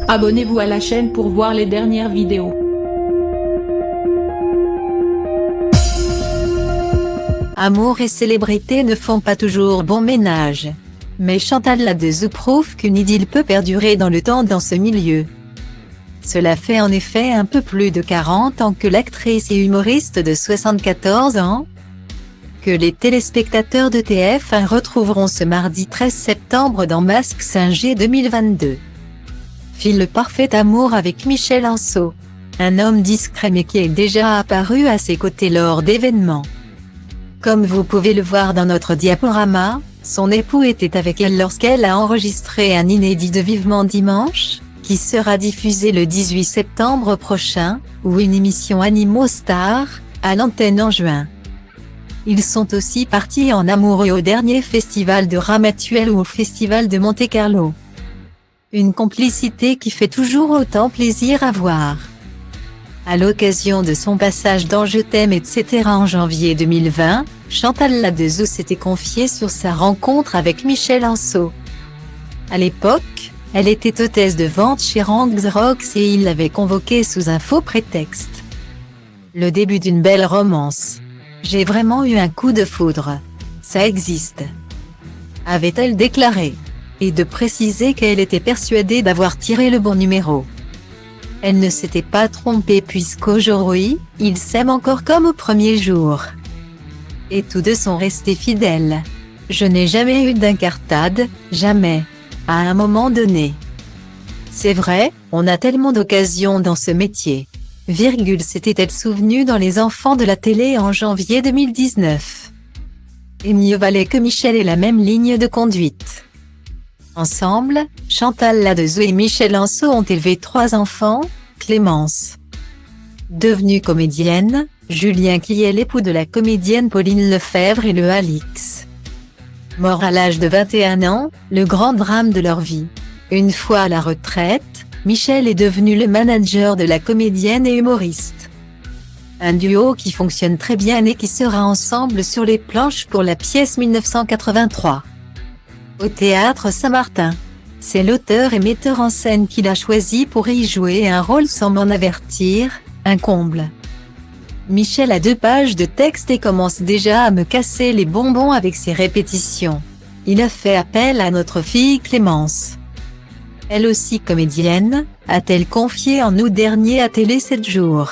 Abonnez-vous à la chaîne pour voir les dernières vidéos. Amour et célébrité ne font pas toujours bon ménage. Mais Chantal Ladeuzou prouve qu'une idylle peut perdurer dans le temps dans ce milieu. Cela fait en effet un peu plus de 40 ans que l'actrice et humoriste de 74 ans, que les téléspectateurs de TF1 retrouveront ce mardi 13 septembre dans Mask Singer 2022. File le parfait amour avec Michel Anceau, un homme discret mais qui est déjà apparu à ses côtés lors d'événements. Comme vous pouvez le voir dans notre diaporama, son époux était avec elle lorsqu'elle a enregistré un inédit de Vivement Dimanche, qui sera diffusé le 18 septembre prochain, ou une émission Animaux Stars, à l'antenne en juin. Ils sont aussi partis en amoureux au dernier festival de Ramatuelle ou au festival de Monte-Carlo. Une complicité qui fait toujours autant plaisir à voir. À l'occasion de son passage dans Je t'aime etc. en janvier 2020, Chantal Ladeuzou s'était confiée sur sa rencontre avec Michel Anceau. À l'époque, elle était hôtesse de vente chez Ranks Rocks et il l'avait convoquée sous un faux prétexte. Le début d'une belle romance. J'ai vraiment eu un coup de foudre. Ça existe. Avait-elle déclaré. Et de préciser qu'elle était persuadée d'avoir tiré le bon numéro. Elle ne s'était pas trompée puisqu'aujourd'hui, ils s'aiment encore comme au premier jour. Et tous deux sont restés fidèles. Je n'ai jamais eu d'incartade, jamais. À un moment donné. C'est vrai, on a tellement d'occasions dans ce métier. S'était-elle souvenue dans Les Enfants de la télé en janvier 2019. Et mieux valait que Michel ait la même ligne de conduite. Ensemble, Chantal Ladeuzou et Michel Anceau ont élevé 3 enfants, Clémence, devenue comédienne, Julien qui est l'époux de la comédienne Pauline Lefebvre et le Alix. Mort à l'âge de 21 ans, le grand drame de leur vie. Une fois à la retraite, Michel est devenu le manager de la comédienne et humoriste. Un duo qui fonctionne très bien et qui sera ensemble sur les planches pour la pièce 1983. Au Théâtre Saint-Martin. C'est l'auteur et metteur en scène qui l'a choisi pour y jouer un rôle sans m'en avertir, un comble. Michel a 2 pages de texte et commence déjà à me casser les bonbons avec ses répétitions. Il a fait appel à notre fille Clémence. Elle aussi comédienne, a-t-elle confié en août dernier à Télé 7 jours.